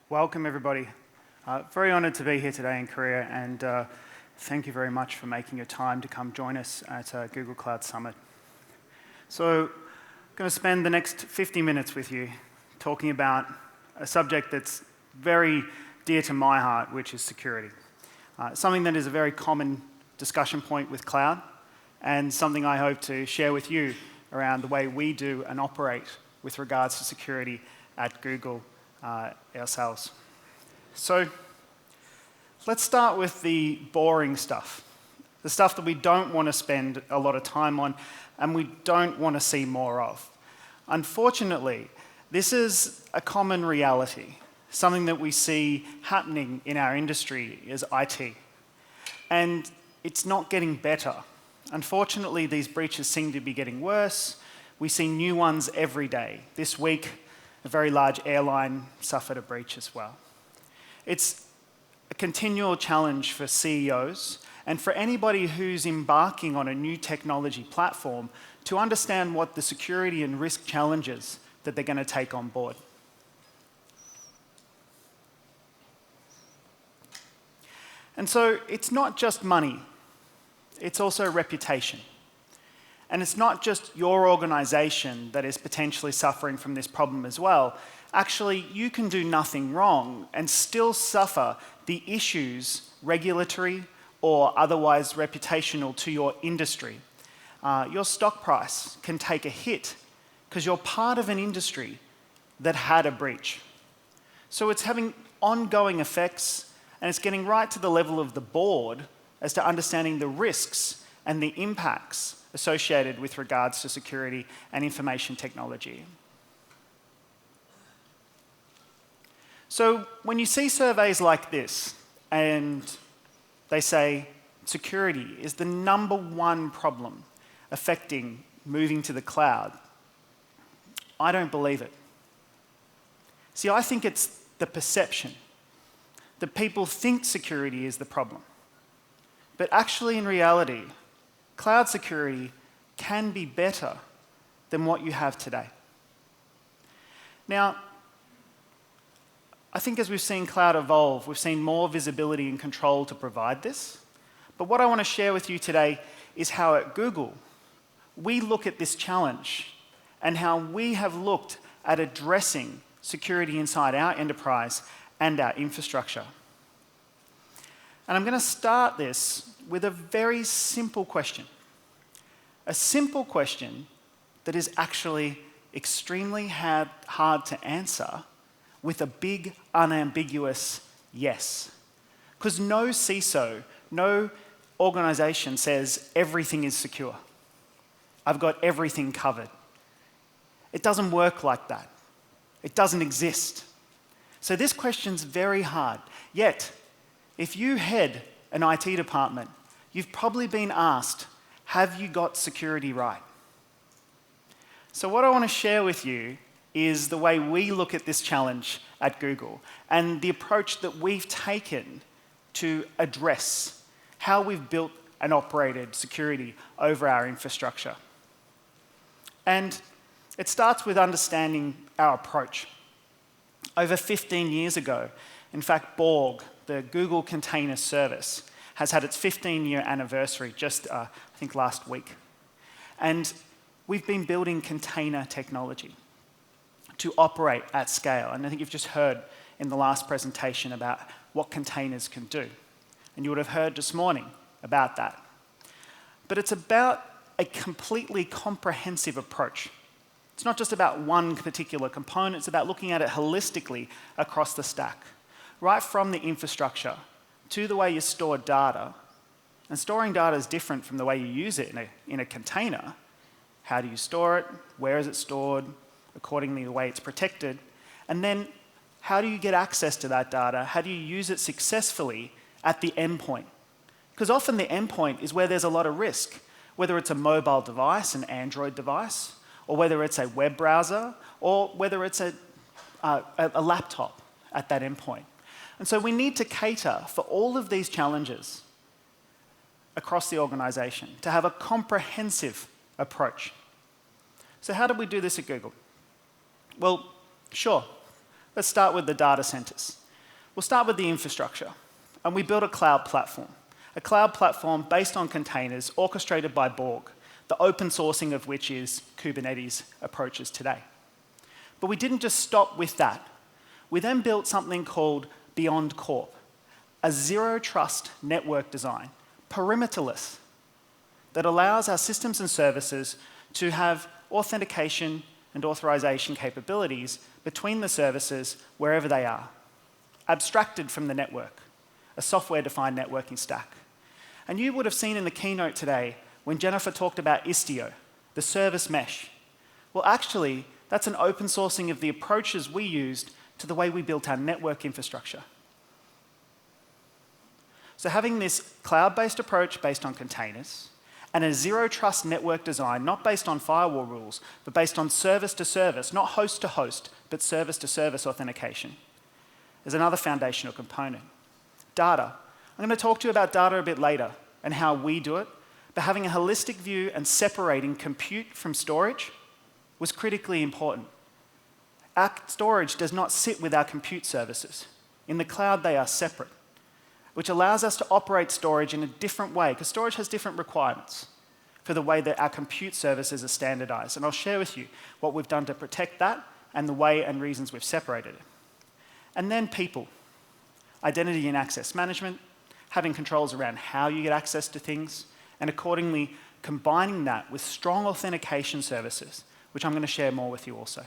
Welcome, everybody. Very honored to be here today in Korea, and thank you very much for making your time to come join us at Google Cloud Summit. So I'm going to spend the next 50 minutes with you talking about a subject that's very dear to my heart, which is security. Something that is a very common discussion point with cloud, and something I hope to share with you around the way we do and operate with regards to security at Google ourselves. So let's start with the boring stuff, the stuff that we don't want to spend a lot of time on and we don't want to see more of. Unfortunately, this is a common reality, something that we see happening in our industry is IT. And it's not getting better. Unfortunately, these breaches seem to be getting worse. We see new ones every day. This week, a very large airline suffered a breach as well. It's a continual challenge for CEOs and for anybody who's embarking on a new technology platform to understand what the security and risk challenges that they're going to take on board. And so it's not just money, it's also reputation. And it's not just your organization that is potentially suffering from this problem as well. Actually, you can do nothing wrong and still suffer the issues, regulatory or otherwise reputational, to your industry. Your stock price can take a hit because you're part of an industry that had a breach. So it's having ongoing effects, and it's getting right to the level of the board as to understanding the risks and the impacts associated with regards to security and information technology. So when you see surveys like this, and they say security is the #1 problem affecting moving to the cloud, I don't believe it. See, I think it's the perception that people think security is the problem. But actually, in reality, cloud security can be better than what you have today. Now, I think as we've seen cloud evolve, we've seen more visibility and control to provide this. But what I want to share with you today is how at Google, we look at this challenge and how we have looked at addressing security inside our enterprise and our infrastructure. And I'm going to start this with a very simple question. A simple question that is actually extremely hard to answer with a big, unambiguous yes. Because no CISO, no organization says everything is secure. I've got everything covered. It doesn't work like that. It doesn't exist. So this question's very hard. Yet, if you head an IT department, you've probably been asked, have you got security right? So what I want to share with you is the way we look at this challenge at Google and the approach that we've taken to address how we've built and operated security over our infrastructure. And it starts with understanding our approach. Over 15 years ago, in fact, Borg, the Google Container Service, has had its 15-year anniversary just, I think, last week. And we've been building container technology to operate at scale. And I think you've just heard in the last presentation about what containers can do. And you would have heard this morning about that. But it's about a completely comprehensive approach. It's not just about one particular component, it's about looking at it holistically across the stack. Right from the infrastructure to the way you store data. And storing data is different from the way you use it in a container. How do you store it? Where is it stored? Accordingly, the way it's protected. And then, how do you get access to that data? How do you use it successfully at the endpoint? Because often the endpoint is where there's a lot of risk, whether it's a mobile device, an Android device, or whether it's a web browser, or whether it's a laptop at that endpoint. And so we need to cater for all of these challenges across the organization to have a comprehensive approach. So how do we do this at Google? Well, sure, Let's start with the data centers. We'll start with the infrastructure. And we built a cloud platform based on containers orchestrated by Borg, the open sourcing of which is Kubernetes approaches today. But we didn't just stop with that. We then built something called Beyond Corp, a zero-trust network design, perimeterless, that allows our systems and services to have authentication and authorization capabilities between the services wherever they are, abstracted from the network, a software-defined networking stack. And you would have seen in the keynote today when Jennifer talked about Istio, the service mesh. Well, actually, that's an open sourcing of the approaches we used to the way we built our network infrastructure. So having this cloud-based approach based on containers and a zero-trust network design, not based on firewall rules, but based on service-to-service, not host-to-host, but service-to-service authentication, is another foundational component. Data. I'm going to talk to you about data a bit later and how we do it, but having a holistic view and separating compute from storage was critically important. Our storage does not sit with our compute services. In the cloud, they are separate, which allows us to operate storage in a different way, because storage has different requirements for the way that our compute services are standardized. And I'll share with you what we've done to protect that and the way and reasons we've separated it. And then people. Identity and access management, having controls around how you get access to things, and accordingly combining that with strong authentication services, which I'm going to share more with you also.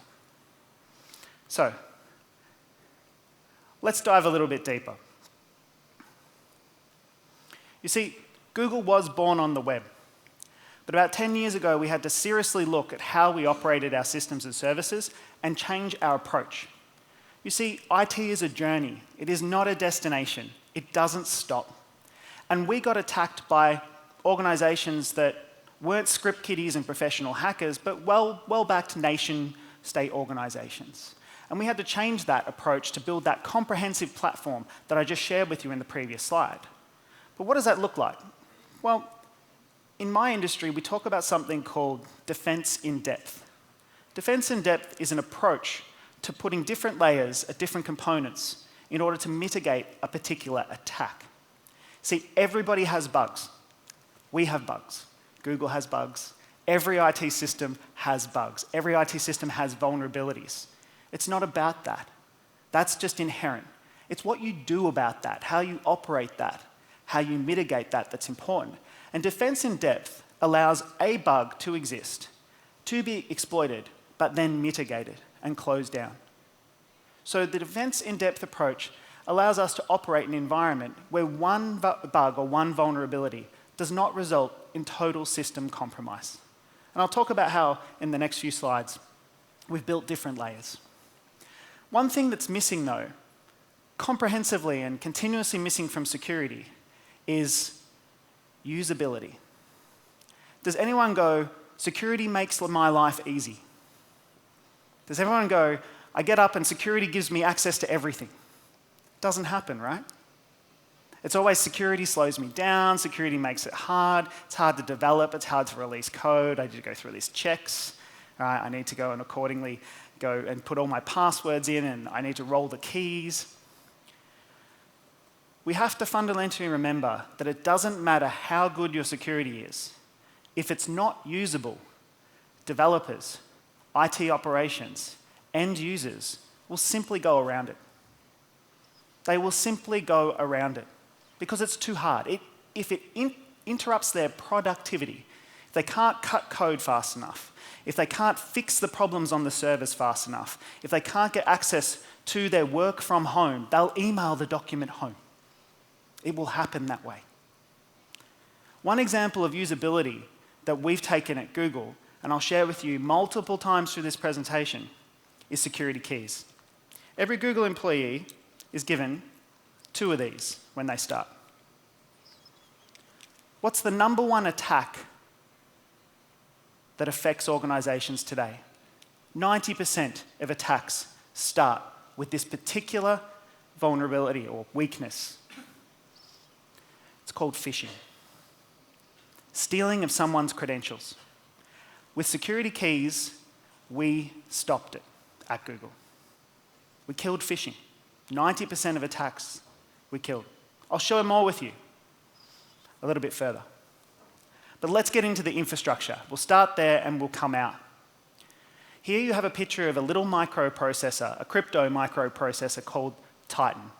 So, let's dive a little bit deeper. You see, Google was born on the web. But about 10 years ago, we had to seriously look at how we operated our systems and services and change our approach. You see, IT is a journey. It is not a destination. It doesn't stop. And we got attacked by organizations that weren't script kiddies and professional hackers, but well-backed nation-state organizations. And we had to change that approach to build that comprehensive platform that I just shared with you in the previous slide. But what does that look like? Well, in my industry, we talk about something called defense in depth. Defense in depth is an approach to putting different layers at different components in order to mitigate a particular attack. See, everybody has bugs. We have bugs. Google has bugs. Every IT system has bugs. Every IT system has vulnerabilities. It's not about that. That's just inherent. It's what you do about that, how you operate that, how you mitigate that that's important. And defense in depth allows a bug to exist, to be exploited, but then mitigated and closed down. So the defense in depth approach allows us to operate in an environment where one bug or one vulnerability does not result in total system compromise. And I'll talk about how, in the next few slides, we've built different layers. One thing that's missing, though, comprehensively and continuously missing from security, is usability. Does anyone go, security makes my life easy? Does everyone go, I get up and security gives me access to everything? Doesn't happen, right? It's always security slows me down, security makes it hard, it's hard to develop, it's hard to release code, I need to go through these checks, right? I need to go and accordingly go and put all my passwords in, and I need to roll the keys. We have to fundamentally remember that it doesn't matter how good your security is. If it's not usable, developers, IT operations, end users will simply go around it. They will simply go around it because it's too hard. If it interrupts their productivity, if they can't cut code fast enough, if they can't fix the problems on the servers fast enough, if they can't get access to their work from home, they'll email the document home. It will happen that way. One example of usability that we've taken at Google, and I'll share with you multiple times through this presentation, is security keys. Every Google employee is given 2 of these when they start. What's the number one attack that affects organizations today? 90% of attacks start with this particular vulnerability or weakness. It's called phishing. Stealing of someone's credentials. With security keys, we stopped it at Google. We killed phishing. 90% of attacks we killed. I'll share more with you a little bit further. But let's get into the infrastructure. We'll start there and we'll come out. Here you have a picture of a little microprocessor, a crypto microprocessor called Titan.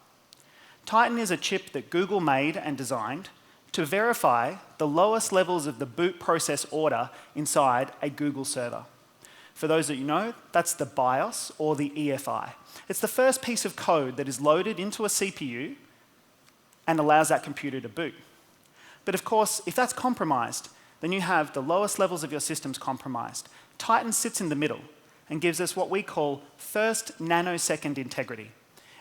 Titan is a chip that Google made and designed to verify the lowest levels of the boot process order inside a Google server. For those that you know, that's the BIOS or the EFI. It's the first piece of code that is loaded into a CPU and allows that computer to boot. But of course, if that's compromised, then you have the lowest levels of your systems compromised. Titan sits in the middle and gives us what we call first nanosecond integrity.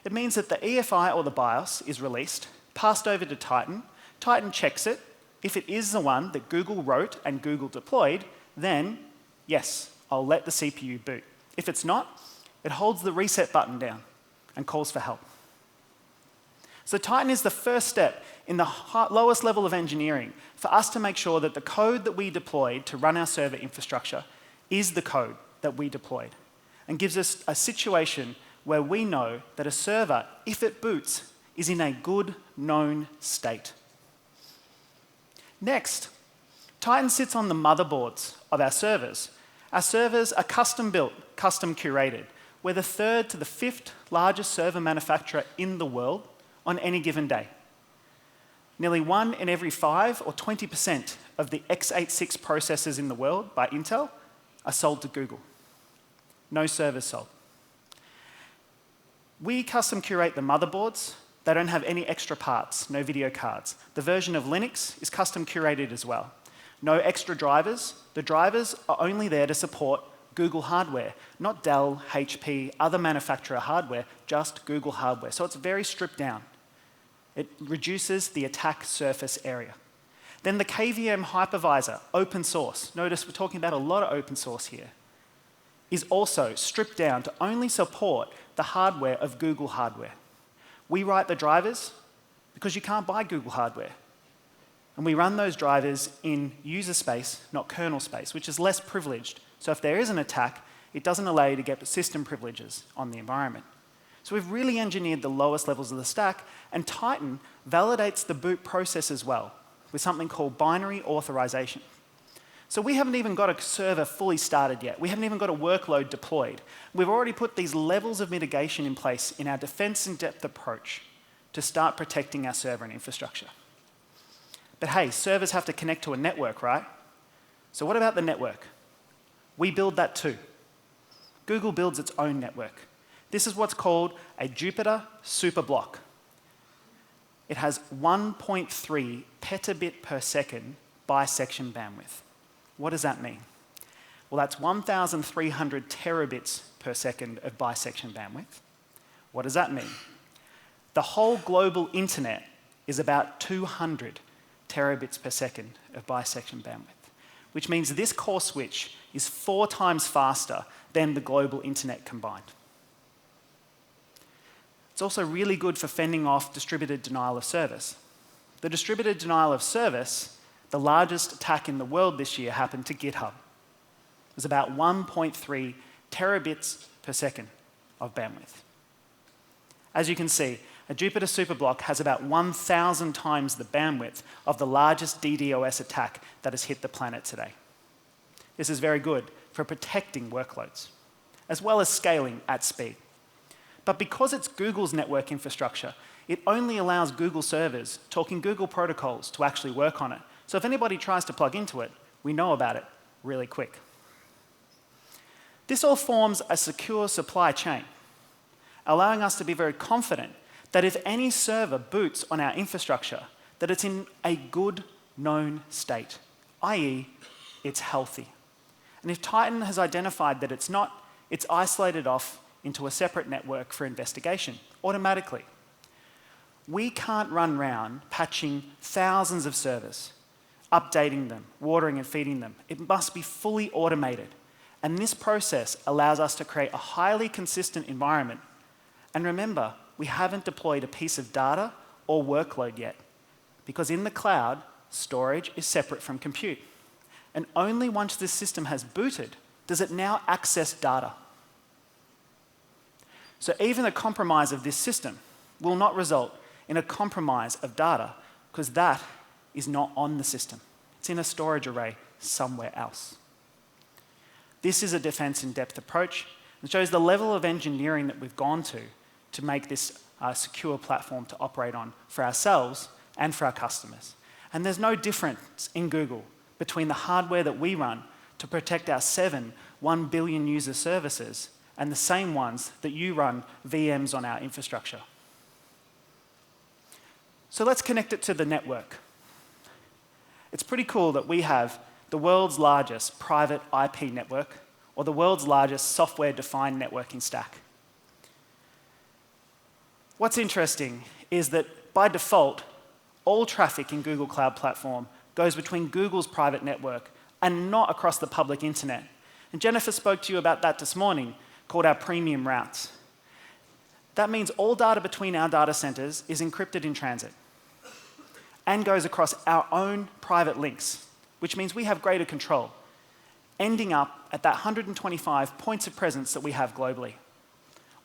It means that the EFI or the BIOS is released, passed over to Titan. Titan checks it. If it is the one that Google wrote and Google deployed, then yes, I'll let the CPU boot. If it's not, it holds the reset button down and calls for help. So Titan is the first step in the lowest level of engineering for us to make sure that the code that we deployed to run our server infrastructure is the code that we deployed and gives us a situation where we know that a server, if it boots, is in a good known state. Next, Titan sits on the motherboards of our servers. Our servers are custom built, custom curated. We're the 3rd to the 5th largest server manufacturer in the world on any given day. Nearly 1 in every 5 or 20% of the x86 processors in the world by Intel are sold to Google. No servers sold. We custom curate the motherboards. They don't have any extra parts, no video cards. The version of Linux is custom curated as well. No extra drivers. The drivers are only there to support Google hardware, not Dell, HP, other manufacturer hardware, just Google hardware. So it's very stripped down. It reduces the attack surface area. Then the Kvm Hypervisor Open-Source, notice we're talking about a lot of open source here, is also stripped down to only support the hardware of Google hardware. We write the drivers because you can't buy Google hardware. And we run those drivers in user space, not kernel space, which is less privileged. So if there is an attack, it doesn't allow you to get system privileges on the environment. So we've really engineered the lowest levels of the stack, and Titan validates the boot process as well with something called binary authorization. So we haven't even got a server fully started yet. We haven't even got a workload deployed. We've already put these levels of mitigation in place in our defense in depth approach to start protecting our server and infrastructure. But hey, servers have to connect to a network, right? So what about the network? We build that too. Google builds its own network. This is what's called a Jupyter Superblock. It has 1.3 petabit per second bisection bandwidth. What does that mean? Well, that's 1,300 terabits per second of bisection bandwidth. What does that mean? The whole global internet is about 200 terabits per second of bisection bandwidth, which means this core switch is 4 times faster than the global internet combined. It's also really good for fending off distributed denial of service. The distributed denial of service, the largest attack in the world this year, happened to GitHub. It was about 1.3 terabits per second of bandwidth. As you can see, a Jupyter Superblock has about 1,000 times the bandwidth of the largest DDoS attack that has hit the planet today. This is very good for protecting workloads, as well as scaling at speed. But because it's Google's network infrastructure, it only allows Google servers talking Google protocols to actually work on it. So if anybody tries to plug into it, we know about it really quick. This all forms a secure supply chain, allowing us to be very confident that if any server boots on our infrastructure, that it's in a good known state, i.e., it's healthy. And if Titan has identified that it's not, it's isolated off into a separate network for investigation automatically. We can't run around patching thousands of servers, updating them, watering and feeding them. It must be fully automated. And this process allows us to create a highly consistent environment. And remember, we haven't deployed a piece of data or workload yet, because in the cloud, storage is separate from compute. And only once this system has booted does it now access data. So even the compromise of this system will not result in a compromise of data, because that is not on the system. It's in a storage array somewhere else. This is a defense-in-depth approach and shows the level of engineering that we've gone to make this a secure platform to operate on for ourselves and for our customers. And there's no difference in Google between the hardware that we run to protect our 1 billion user services and the same ones that you run VMs on our infrastructure. So let's connect it to the network. It's pretty cool that we have the world's largest private IP network, or the world's largest software-defined networking stack. What's interesting is that by default, all traffic in Google Cloud Platform goes between Google's private network and not across the public internet. And Jennifer spoke to you about that this morning, called our premium routes. That means all data between our data centers is encrypted in transit and goes across our own private links, which means we have greater control, ending up at that 125 points of presence that we have globally,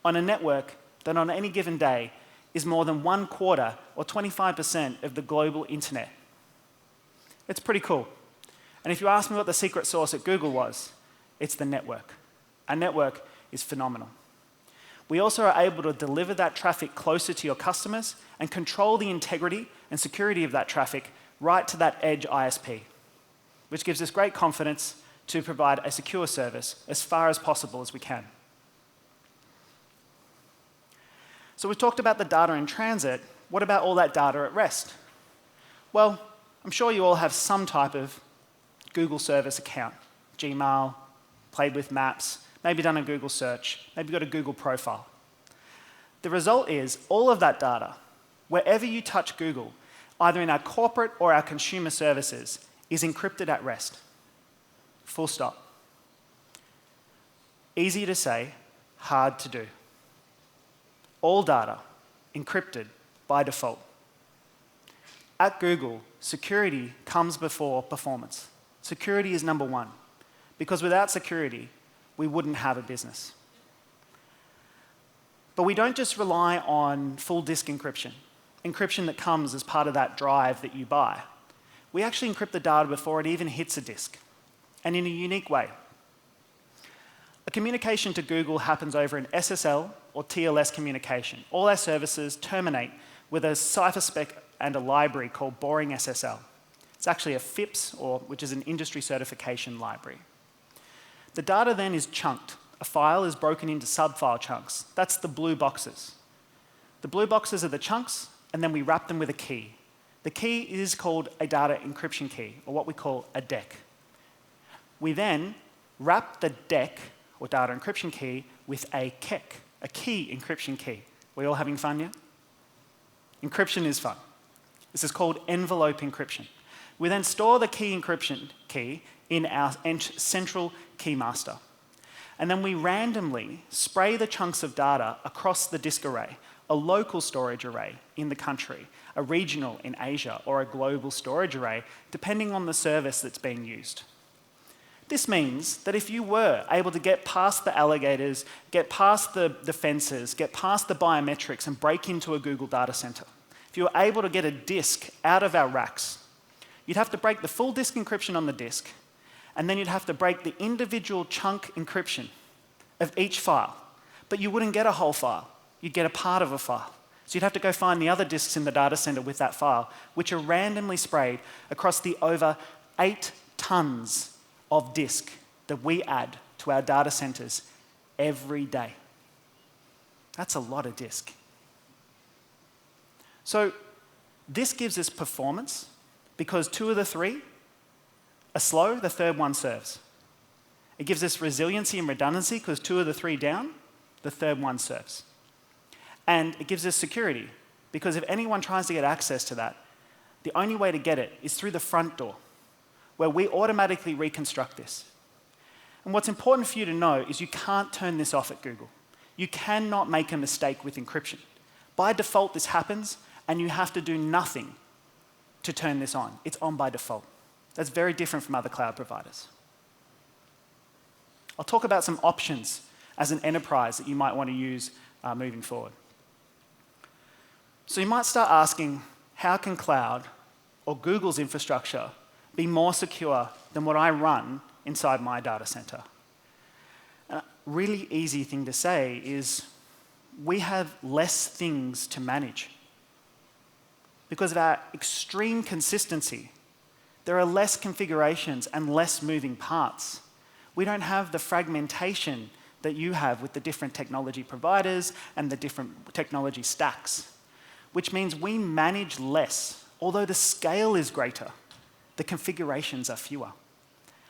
on a network that on any given day is more than 1/4 or 25% of the global internet. It's pretty cool. And if you ask me what the secret sauce at Google was, it's the network. Our network is phenomenal. We also are able to deliver that traffic closer to your customers and control the integrity and security of that traffic right to that edge ISP, which gives us great confidence to provide a secure service as far as possible as we can. So we've talked about the data in transit. What about all that data at rest? Well, I'm sure you all have some type of Google service account, Gmail, played with maps, maybe done a Google search, maybe got a Google profile. The result is all of that data, wherever you touch Google, either in our corporate or our consumer services, is encrypted at rest. Full stop. Easy to say, hard to do. All data encrypted by default. At Google, security comes before performance. Security is number one, because without security, we wouldn't have a business. But we don't just rely on full disk encryption, encryption that comes as part of that drive that you buy. We actually encrypt the data before it even hits a disk, and in a unique way. A communication to Google happens over an SSL or TLS communication. All our services terminate with a cipherspec and a library called Boring SSL. It's actually a FIPS, which is an industry certification library. The data then is chunked. A file is broken into sub-file chunks. That's the blue boxes. The blue boxes are the chunks, and then we wrap them with a key. The key is called a data encryption key, or what we call a DEC. We then wrap the DEC, or data encryption key, with a KEC, a key encryption key. We all having fun yet? Encryption is fun. This is called envelope encryption. We then store the key encryption key in our central key master. And then we randomly spray the chunks of data across the disk array, a local storage array in the country, a regional in Asia, or a global storage array, depending on the service that's being used. This means that if you were able to get past the alligators, get past the fences, get past the biometrics and break into a Google data center, if you were able to get a disk out of our racks, you'd have to break the full disk encryption on the disk, and then you'd have to break the individual chunk encryption of each file. But you wouldn't get a whole file. You'd get a part of a file. So you'd have to go find the other disks in the data center with that file, which are randomly sprayed across the over 8 tons of disk that we add to our data centers every day. That's a lot of disk. So this gives us performance because 2 of the 3 are slow, the third one serves. It gives us resiliency and redundancy because 2 of the 3 down, the third one serves. And it gives us security because if anyone tries to get access to that, the only way to get it is through the front door, where we automatically reconstruct this. And what's important for you to know is you can't turn this off at Google. You cannot make a mistake with encryption. By default, this happens, and you have to do nothing to turn this on. It's on by default. That's very different from other cloud providers. I'll talk about some options as an enterprise that you might want to use moving forward. So you might start asking, how can cloud or Google's infrastructure be more secure than what I run inside my data center? A really easy thing to say is we have less things to manage. Because of our extreme consistency, there are less configurations and less moving parts. We don't have the fragmentation that you have with the different technology providers and the different technology stacks, which means we manage less. Although the scale is greater, the configurations are fewer.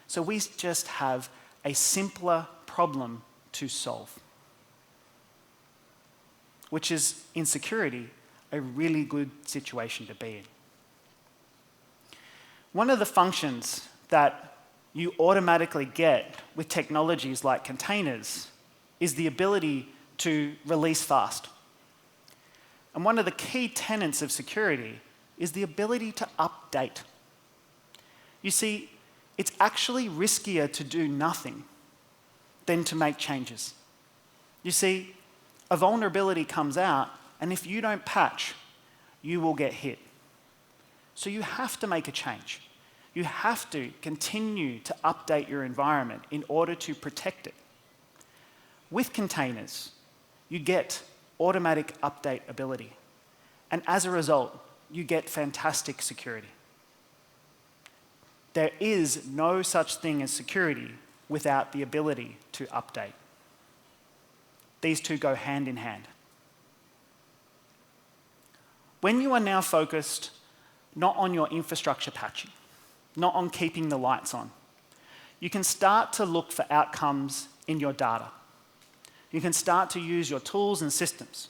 So we just have a simpler problem to solve, which is, in security, a really good situation to be in. One of the functions that you automatically get with technologies like containers is the ability to release fast. And one of the key tenets of security is the ability to update. You see, it's actually riskier to do nothing than to make changes. You see, a vulnerability comes out, and if you don't patch, you will get hit. So you have to make a change. You have to continue to update your environment in order to protect it. With containers, you get automatic update ability. And as a result, you get fantastic security. There is no such thing as security without the ability to update. These two go hand in hand. When you are now focused not on your infrastructure patching, not on keeping the lights on, you can start to look for outcomes in your data. You can start to use your tools and systems.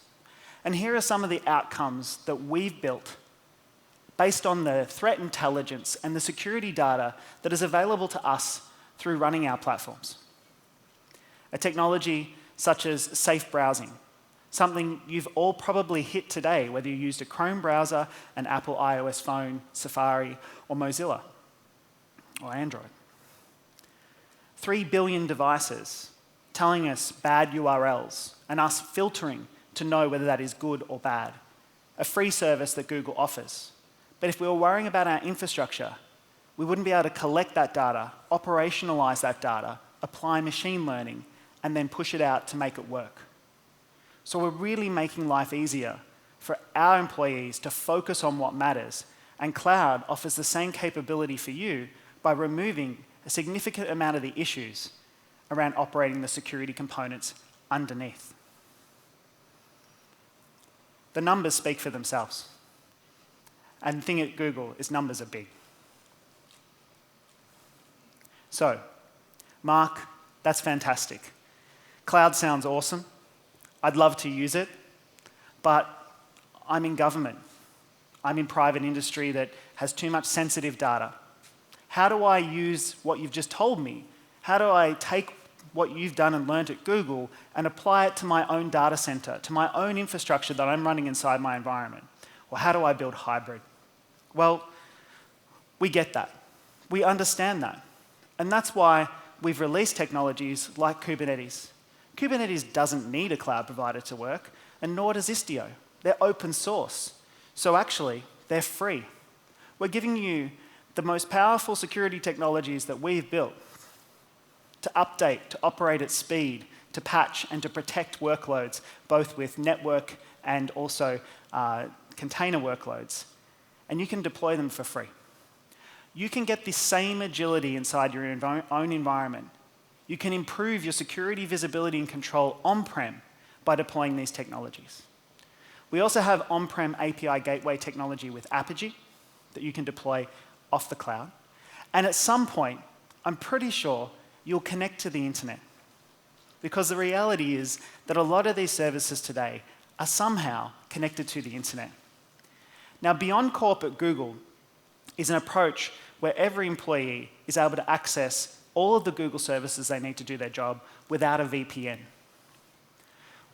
And here are some of the outcomes that we've built based on the threat intelligence and the security data that is available to us through running our platforms. A technology such as safe browsing, something you've all probably hit today, whether you used a Chrome browser, an Apple iOS phone, Safari, or Mozilla, or Android. 3 billion devices telling us bad URLs and us filtering to know whether that is good or bad. A free service that Google offers. But if we were worrying about our infrastructure, we wouldn't be able to collect that data, operationalize that data, apply machine learning, and then push it out to make it work. So we're really making life easier for our employees to focus on what matters. And cloud offers the same capability for you by removing a significant amount of the issues around operating the security components underneath. The numbers speak for themselves. And the thing at Google is numbers are big. So, Mark, that's fantastic. Cloud sounds awesome. I'd love to use it, but I'm in government. I'm in private industry that has too much sensitive data. How do I use what you've just told me? How do I take what you've done and learned at Google and apply it to my own data center, to my own infrastructure that I'm running inside my environment? Or how do I build hybrid? Well, we get that. We understand that. And that's why we've released technologies like Kubernetes. Kubernetes doesn't need a cloud provider to work, and nor does Istio. They're open source. So actually, they're free. We're giving you the most powerful security technologies that we've built to update, to operate at speed, to patch, and to protect workloads, both with network and also container workloads. And you can deploy them for free. You can get the same agility inside your own environment. You can improve your security, visibility, and control on-prem by deploying these technologies. We also have on-prem API gateway technology with Apigee that you can deploy off the cloud. And at some point, I'm pretty sure you'll connect to the internet. Because the reality is that a lot of these services today are somehow connected to the internet. Now, Beyond Corp at Google is an approach where every employee is able to access all of the Google services they need to do their job without a VPN.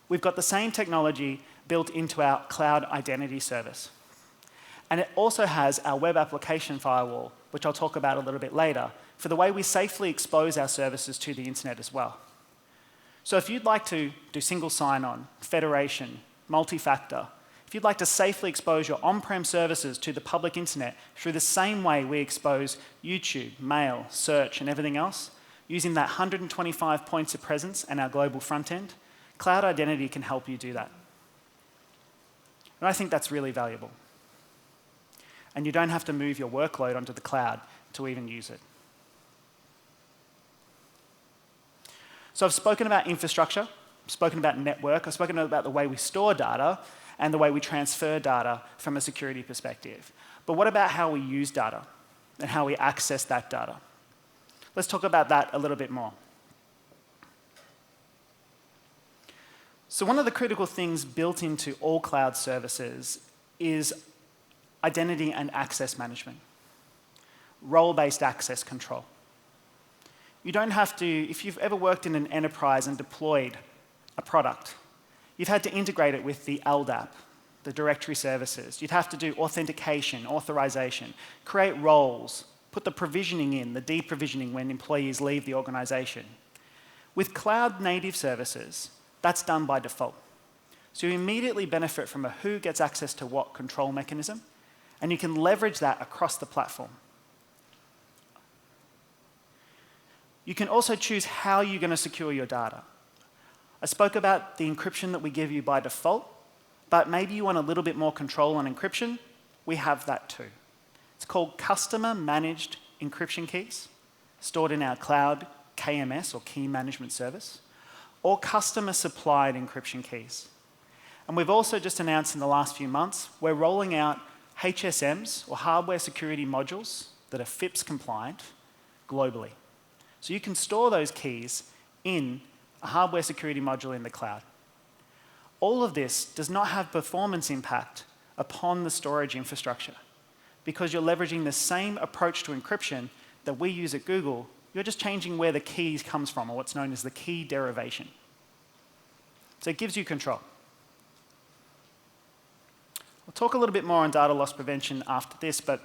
We've got the same technology built into our cloud identity service. And it also has our web application firewall, which I'll talk about a little bit later, for the way we safely expose our services to the internet as well. So if you'd like to do single sign-on, federation, multi-factor, if you'd like to safely expose your on-prem services to the public internet through the same way we expose YouTube, mail, search, and everything else, using that 125 points of presence and our global front end, Cloud Identity can help you do that. And I think that's really valuable. And you don't have to move your workload onto the cloud to even use it. So I've spoken about infrastructure, I've spoken about network, I've spoken about the way we store data and the way we transfer data from a security perspective. But what about how we use data and how we access that data? Let's talk about that a little bit more. So one of the critical things built into all cloud services is identity and access management, role-based access control. You don't have to, if you've ever worked in an enterprise and deployed a product, you've had to integrate it with the LDAP, the directory services. You'd have to do authentication, authorization, create roles, put the provisioning in, the deprovisioning when employees leave the organization. With cloud-native services, that's done by default. So you immediately benefit from a who gets access to what control mechanism, and you can leverage that across the platform. You can also choose how you're going to secure your data. I spoke about the encryption that we give you by default, but maybe you want a little bit more control on encryption. We have that too. It's called customer managed encryption keys, stored in our cloud KMS or key management service, or customer supplied encryption keys. And we've also just announced in the last few months, we're rolling out HSMs or hardware security modules that are FIPS compliant globally. So you can store those keys in a hardware security module in the cloud. All of this does not have performance impact upon the storage infrastructure because you're leveraging the same approach to encryption that we use at Google. You're just changing where the key comes from, or what's known as the key derivation. So it gives you control. We'll talk a little bit more on data loss prevention after this, but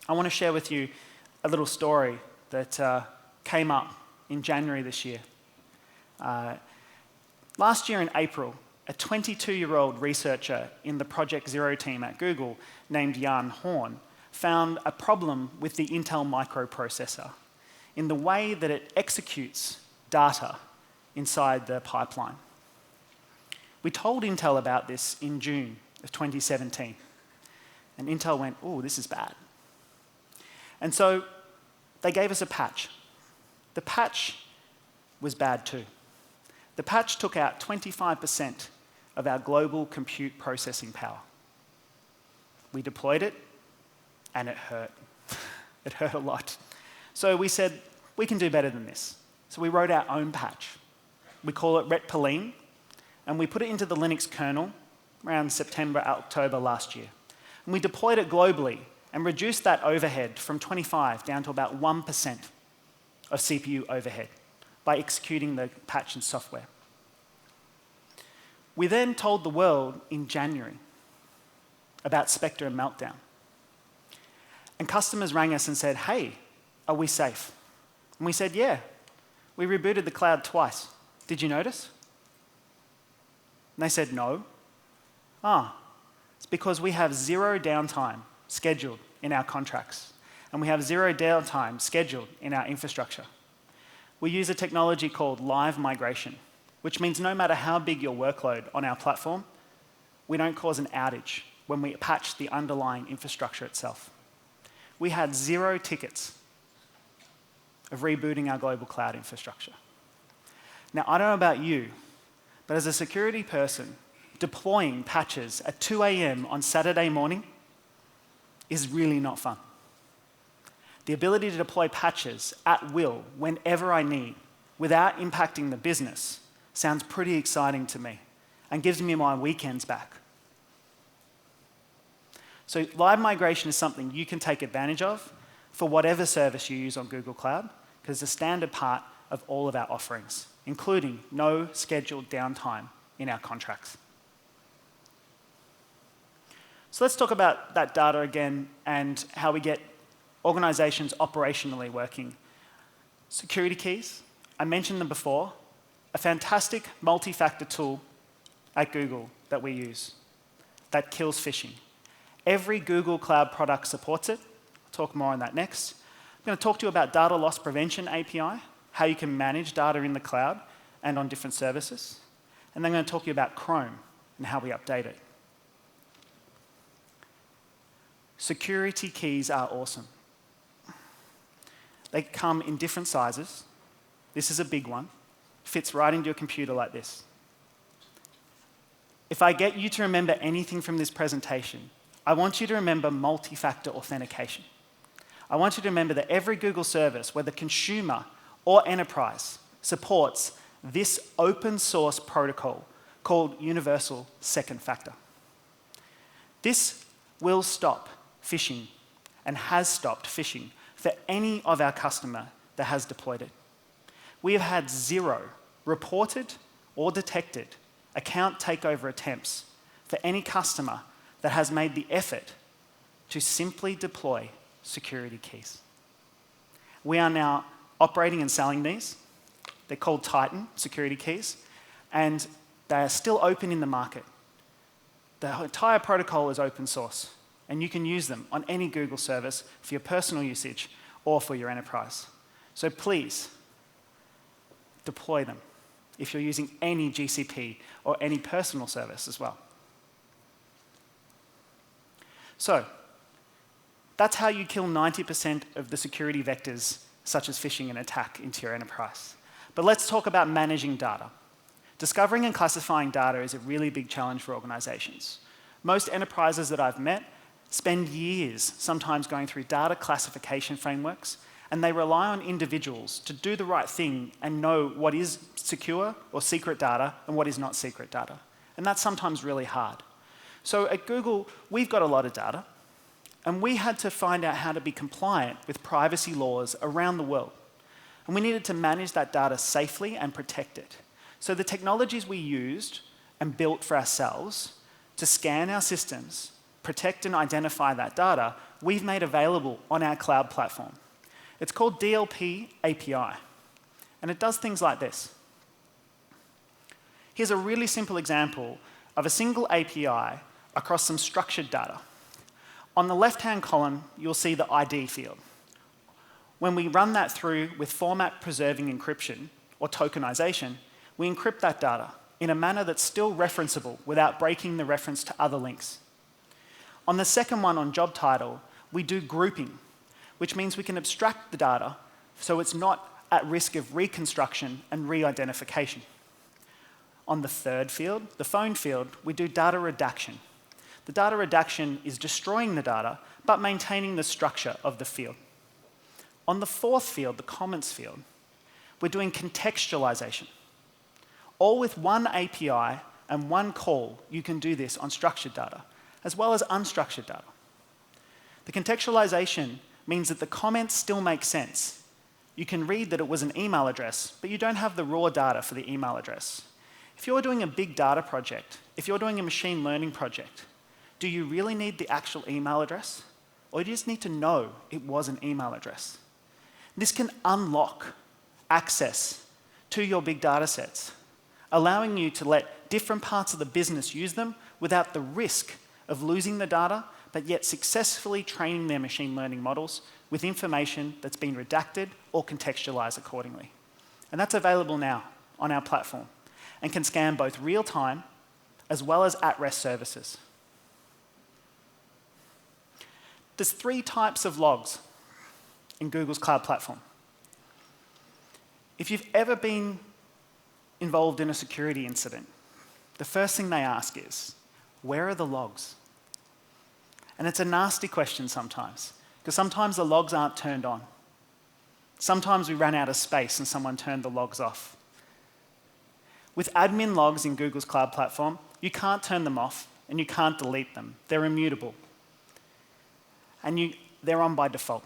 I want to share with you a little story that came up in January this year. Last year in April, a 22-year-old researcher in the Project Zero team at Google named Jan Horn found a problem with the Intel microprocessor in the way that it executes data inside the pipeline. We told Intel about this in June of 2017, and Intel went, "Oh, this is bad." And so they gave us a patch. The patch was bad too. The patch took out 25% of our global compute processing power. We deployed it, and it hurt. It hurt a lot. So we said, we can do better than this. So we wrote our own patch. We call it retPoline, and we put it into the Linux kernel around September, October last year. And we deployed it globally and reduced that overhead from 25 down to about 1% of CPU overhead by executing the patch and software. We then told the world in January about Spectre and Meltdown. And customers rang us and said, "Hey, are we safe?" And we said, "Yeah, we rebooted the cloud twice. Did you notice?" And they said, "No." It's because we have zero downtime scheduled in our contracts, and we have zero downtime scheduled in our infrastructure. We use a technology called live migration, which means no matter how big your workload on our platform, we don't cause an outage when we patch the underlying infrastructure itself. We had 0 tickets of rebooting our global cloud infrastructure. Now, I don't know about you, but as a security person, deploying patches at 2 a.m. on Saturday morning is really not fun. The ability to deploy patches at will, whenever I need, without impacting the business, sounds pretty exciting to me and gives me my weekends back. So live migration is something you can take advantage of for whatever service you use on Google Cloud, because it's a standard part of all of our offerings, including no scheduled downtime in our contracts. So let's talk about that data again and how we get organizations operationally working. Security keys, I mentioned them before. a fantastic multi-factor tool at Google that we use that kills phishing. Every Google Cloud product supports it. I'll talk more on that next. I'm going to talk to you about Data Loss Prevention API, how you can manage data in the cloud and on different services. And then I'm going to talk to you about Chrome and how we update it. Security keys are awesome. They come in different sizes. This is a big one. Fits right into your computer like this. If I get you to remember anything from this presentation, I want you to remember multi-factor authentication. I want you to remember that every Google service, whether consumer or enterprise, supports this open source protocol called Universal Second Factor. This will stop phishing and has stopped phishing for any of our customer that has deployed it. We have had 0 reported or detected account takeover attempts for any customer that has made the effort to simply deploy security keys. We are now operating and selling these. They're called Titan security keys, and they are still open in the market. The entire protocol is open source, and you can use them on any Google service for your personal usage or for your enterprise. So please, deploy them if you're using any GCP or any personal service as well. So, that's how you kill 90% of the security vectors, such as phishing and attack, into your enterprise. But let's talk about managing data. Discovering and classifying data is a really big challenge for organizations. Most enterprises that I've met spend years sometimes going through data classification frameworks, and they rely on individuals to do the right thing and know what is secure or secret data and what is not secret data. And that's sometimes really hard. So at Google, we've got a lot of data, and we had to find out how to be compliant with privacy laws around the world. And we needed to manage that data safely and protect it. So the technologies we used and built for ourselves to scan our systems, protect and identify that data, we've made available on our cloud platform. It's called Dlp Api, and it does things like this. Here's a really simple example of a single API across some structured data. On the left-hand column, you'll see the ID field. When we run that through with format-preserving encryption, or tokenization, we encrypt that data in a manner that's still referenceable without breaking the reference to other links. On the second one, on job title, we do grouping, which means we can abstract the data so it's not at risk of reconstruction and re-identification. On the third field, the phone field, we do data redaction. The data redaction is destroying the data, but maintaining the structure of the field. On the fourth field, the comments field, we're doing contextualization. All with one API and one call, you can do this on structured data, as well as unstructured data. The contextualization means that the comments still make sense. You can read that it was an email address, but you don't have the raw data for the email address. If you're doing a big data project, if you're doing a machine learning project, do you really need the actual email address? Or do you just need to know it was an email address? This can unlock access to your big data sets, allowing you to let different parts of the business use them without the risk of losing the data, but yet successfully training their machine learning models with information that's been redacted or contextualized accordingly. And that's available now on our platform and can scan both real-time as well as at-rest services. There's 3 types of logs in Google's cloud platform. If you've ever been involved in a security incident, the first thing they ask is, where are the logs? And it's a nasty question sometimes, because sometimes the logs aren't turned on. Sometimes we ran out of space and someone turned the logs off. With admin logs in Google's cloud platform, you can't turn them off and you can't delete them. They're immutable. And they're on by default.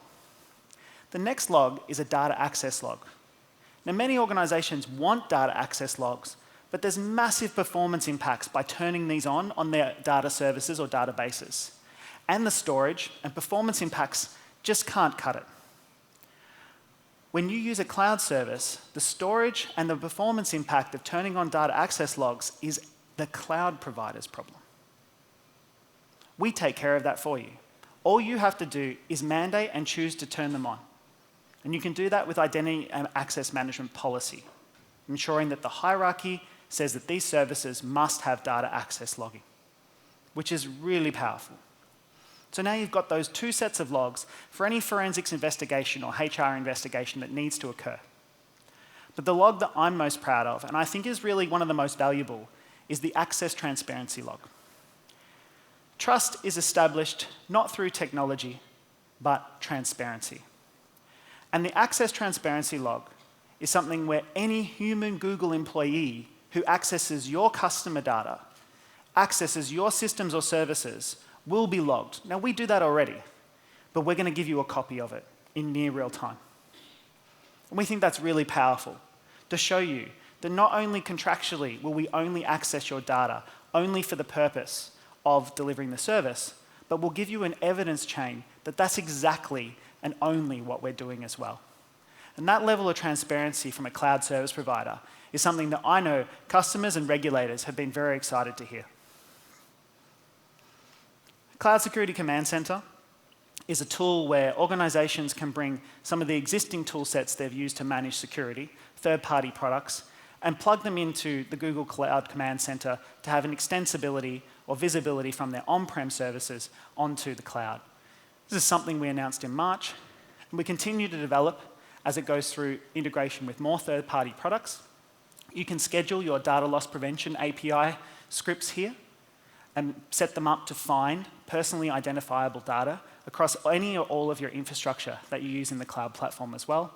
The next log is a data access log. Now, many organizations want data access logs, but there's massive performance impacts by turning these on their data services or databases. And the storage and performance impacts just can't cut it. When you use a cloud service, the storage and the performance impact of turning on data access logs is the cloud provider's problem. We take care of that for you. All you have to do is mandate and choose to turn them on. And you can do that with identity and access management policy, ensuring that the hierarchy says that these services must have data access logging, which is really powerful. So now you've got those two sets of logs for any forensics investigation or HR investigation that needs to occur. But the log that I'm most proud of, and I think is really one of the most valuable, is the access transparency log. Trust is established not through technology, but transparency. And the access transparency log is something where any human Google employee who accesses your customer data, accesses your systems or services, will be logged. Now, we do that already, but we're going to give you a copy of it in near real time. And we think that's really powerful to show you that not only contractually will we only access your data only for the purpose of delivering the service, but we'll give you an evidence chain that that's exactly and only what we're doing as well. And that level of transparency from a cloud service provider is something that I know customers and regulators have been very excited to hear. Cloud Security Command Center is a tool where organizations can bring some of the existing tool sets they've used to manage security, third-party products, and plug them into the Google Cloud Command Center to have an extensibility or visibility from their on-prem services onto the cloud. This is something we announced in March, and we continue to develop as it goes through integration with more third-party products. You can schedule your data loss prevention API scripts here and set them up to find personally identifiable data across any or all of your infrastructure that you use in the cloud platform as well,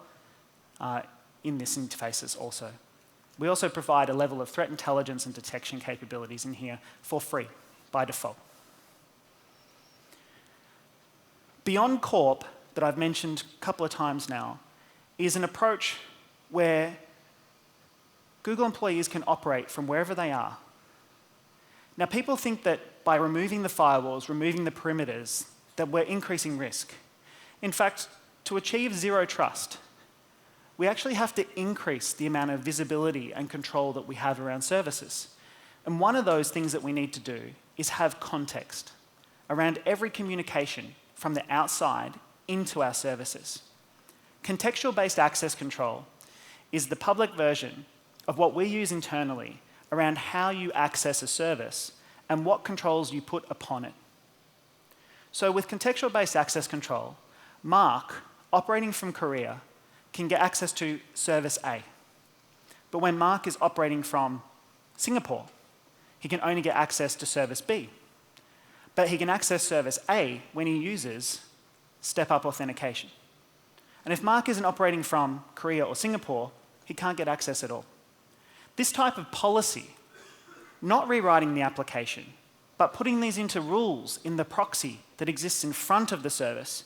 in this interfaces also. We also provide a level of threat intelligence and detection capabilities in here for free by default. Beyond Corp, that I've mentioned a couple of times now, is an approach where Google employees can operate from wherever they are. Now, people think that by removing the firewalls, removing the perimeters, that we're increasing risk. In fact, to achieve zero trust, we actually have to increase the amount of visibility and control that we have around services. And one of those things that we need to do is have context around every communication from the outside into our services. Contextual-based access control is the public version of what we use internally around how you access a service and what controls you put upon it. So with contextual-based access control, Mark, operating from Korea, can get access to service A. But when Mark is operating from Singapore, he can only get access to service B. But he can access service A when he uses step-up authentication. And if Mark isn't operating from Korea or Singapore, he can't get access at all. This type of policy, not rewriting the application, but putting these into rules in the proxy that exists in front of the service,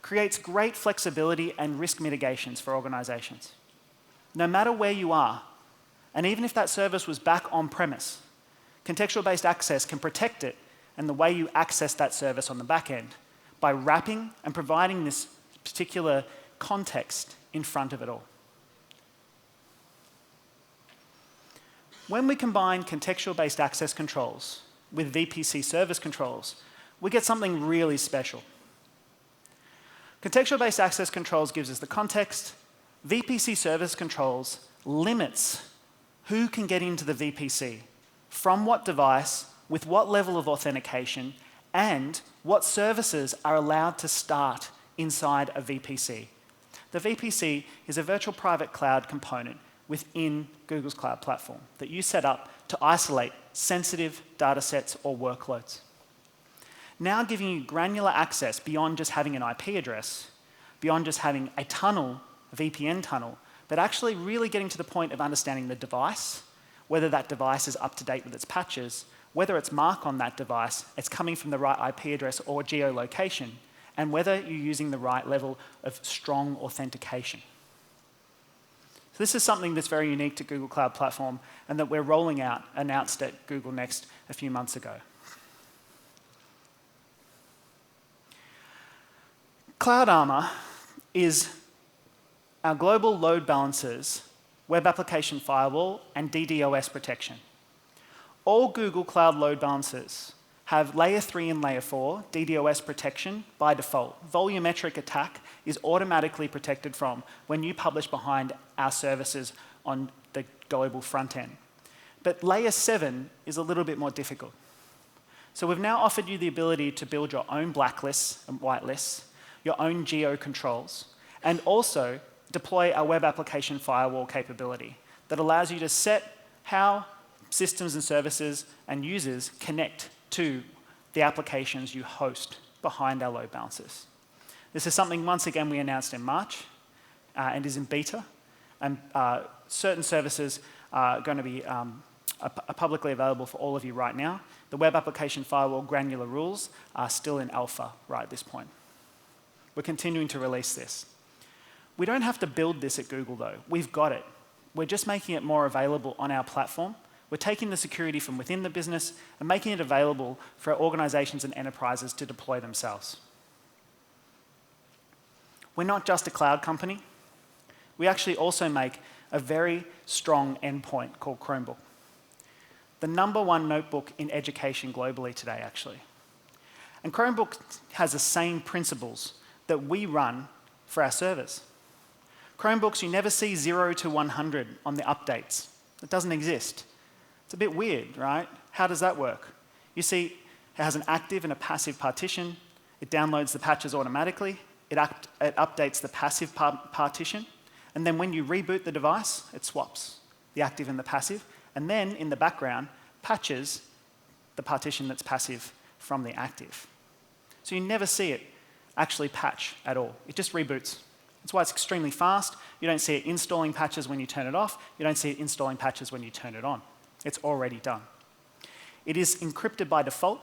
creates great flexibility and risk mitigations for organizations. No matter where you are, and even if that service was back on premise, contextual-based access can protect it and the way you access that service on the back end by wrapping and providing this particular context in front of it all. When we combine contextual-based access controls with VPC service controls, we get something really special. Contextual-based access controls gives us the context. VPC service controls limits who can get into the VPC, from what device, with what level of authentication, and what services are allowed to start inside a VPC. The VPC is a virtual private cloud component within Google's cloud platform that you set up to isolate sensitive data sets or workloads. Now giving you granular access beyond just having an IP address, beyond just having a tunnel, a VPN tunnel, but actually really getting to the point of understanding the device, whether that device is up to date with its patches, whether it's Mark on that device, it's coming from the right IP address or geolocation, and whether you're using the right level of strong authentication. So this is something that's very unique to Google Cloud Platform and that we're rolling out, announced at Google Next a few months ago. Cloud Armor is our global load balancers, web application firewall, and DDoS protection. All Google Cloud load balancers have layer 3 and layer 4 DDoS protection by default. Volumetric attack is automatically protected from when you publish behind our services on the global front end. But layer 7 is a little bit more difficult. So we've now offered you the ability to build your own blacklists and whitelists, your own geo controls, and also deploy our web application firewall capability that allows you to set how systems and services and users connect to the applications you host behind our load balancers. This is something, once again, we announced in March and is in beta. And certain services are going to be publicly available for all of you right now. The web application firewall granular rules are still in alpha right at this point. We're continuing to release this. We don't have to build this at Google, though. We've got it. We're just making it more available on our platform. We're taking the security from within the business and making it available for organizations and enterprises to deploy themselves. We're not just a cloud company. We actually also make a very strong endpoint called Chromebook. The #1 notebook in education globally today, actually. And Chromebook has the same principles that we run for our servers. Chromebooks, you never see 0 to 100 on the updates. It doesn't exist. It's a bit weird, right? How does that work? You see, it has an active and a passive partition. It downloads the patches automatically. It updates the passive partition. And then when you reboot the device, it swaps the active and the passive. And then, in the background, patches the partition that's passive from the active. So you never see it actually patch at all. It just reboots. That's why it's extremely fast. You don't see it installing patches when you turn it off. You don't see it installing patches when you turn it on. It's already done. It is encrypted by default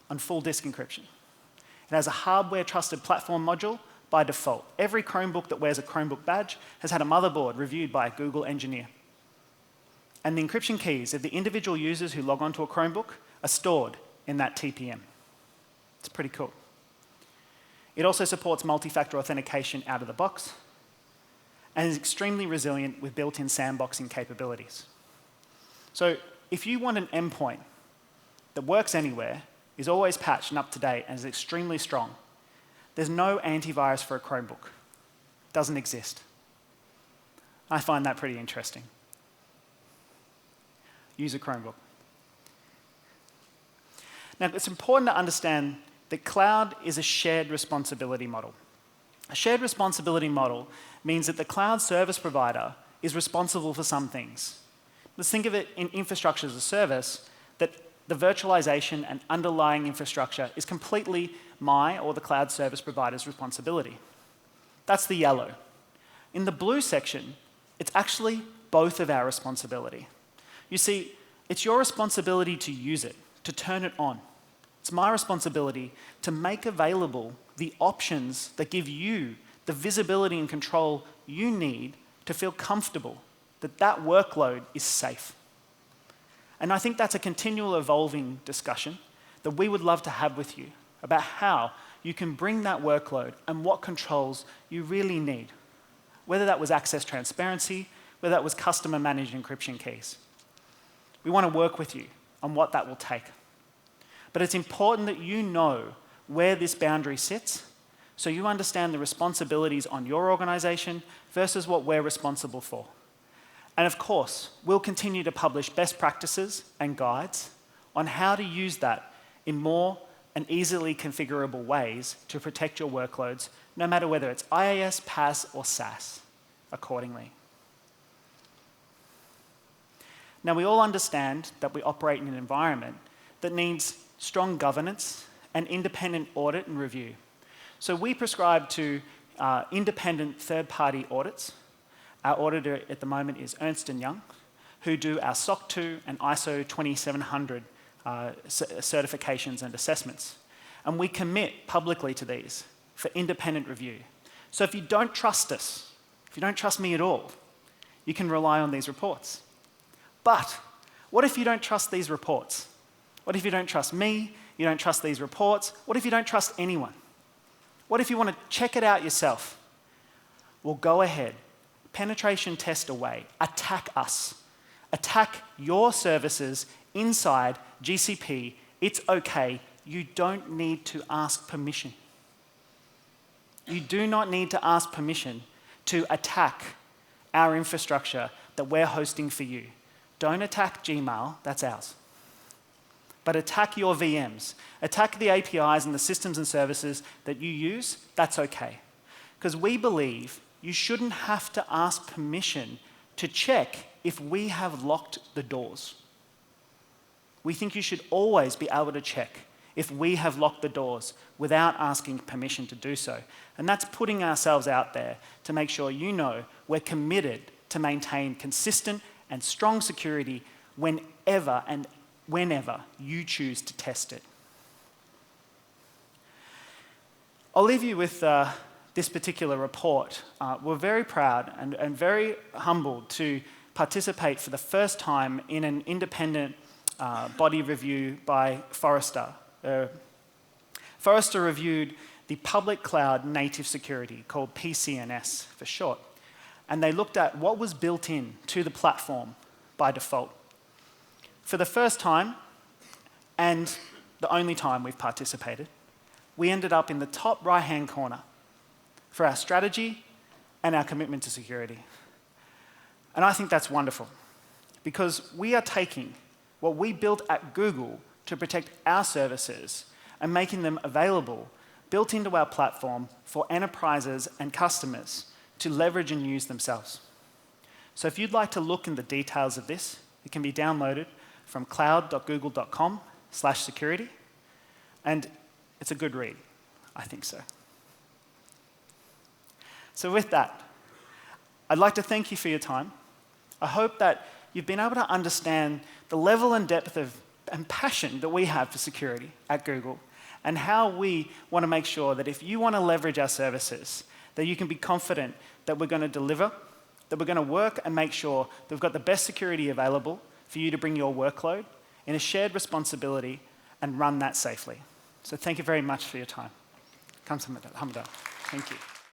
on full disk encryption. It has a hardware-trusted platform module by default. Every Chromebook that wears a Chromebook badge has had a motherboard reviewed by a Google engineer. And the encryption keys of the individual users who log onto a Chromebook are stored in that TPM. It's pretty cool. It also supports multi-factor authentication out of the box and is extremely resilient with built-in sandboxing capabilities. So if you want an endpoint that works anywhere, is always patched and up to date, and is extremely strong, there's no antivirus for a Chromebook. It doesn't exist. I find that pretty interesting. Use a Chromebook. Now, it's important to understand that cloud is a shared responsibility model. A shared responsibility model means that the cloud service provider is responsible for some things. Let's think of it in infrastructure as a service, that the virtualization and underlying infrastructure is completely my or the cloud service provider's responsibility. That's the yellow. In the blue section, it's actually both of our responsibility. You see, it's your responsibility to use it, to turn it on. It's my responsibility to make available the options that give you the visibility and control you need to feel comfortable that that workload is safe. And I think that's a continual evolving discussion that we would love to have with you about how you can bring that workload and what controls you really need, whether that was access transparency, whether that was customer managed encryption keys. We want to work with you on what that will take. But it's important that you know where this boundary sits so you understand the responsibilities on your organization versus what we're responsible for. And of course, we'll continue to publish best practices and guides on how to use that in more and easily configurable ways to protect your workloads, no matter whether it's IaaS, PaaS, or SaaS, accordingly. Now, we all understand that we operate in an environment that needs strong governance and independent audit and review. So we prescribe to independent third-party audits. Our auditor at the moment is Ernst & Young, who do our SOC 2 and ISO 27700 certifications and assessments. And we commit publicly to these for independent review. So if you don't trust us, if you don't trust me at all, you can rely on these reports. But what if you don't trust these reports? What if you don't trust me? You don't trust these reports? What if you don't trust anyone? What if you want to check it out yourself? Well, go ahead. penetration test away. Attack us. Attack your services inside GCP. It's okay. You don't need to ask permission. You do not need to ask permission to attack our infrastructure that we're hosting for you. Don't attack Gmail, that's ours. But attack your VMs. Attack the APIs and the systems and services that you use, that's okay. Because we believe you shouldn't have to ask permission to check if we have locked the doors. We think you should always be able to check if we have locked the doors without asking permission to do so. And that's putting ourselves out there to make sure you know we're committed to maintain consistent and strong security whenever and whenever you choose to test it. I'll leave you with this particular report. We're very proud and very humbled to participate for the first time in an independent body review by Forrester. Forrester reviewed the public cloud native security, called PCNS for short, and they looked at what was built in to the platform by default. For the first time, and the only time we've participated, we ended up in the top right-hand corner for our strategy and our commitment to security. And I think that's wonderful, because we are taking what we built at Google to protect our services and making them available, built into our platform for enterprises and customers to leverage and use themselves. So if you'd like to look in the details of this, it can be downloaded from cloud.google.com/security, and it's a good read, I think so. So with that, I'd like to thank you for your time. I hope that you've been able to understand the level and depth of and passion that we have for security at Google, and how we want to make sure that if you want to leverage our services, that you can be confident that we're going to deliver, that we're going to work and make sure that we've got the best security available for you to bring your workload in a shared responsibility and run that safely. So thank you very much for your time. Thank you.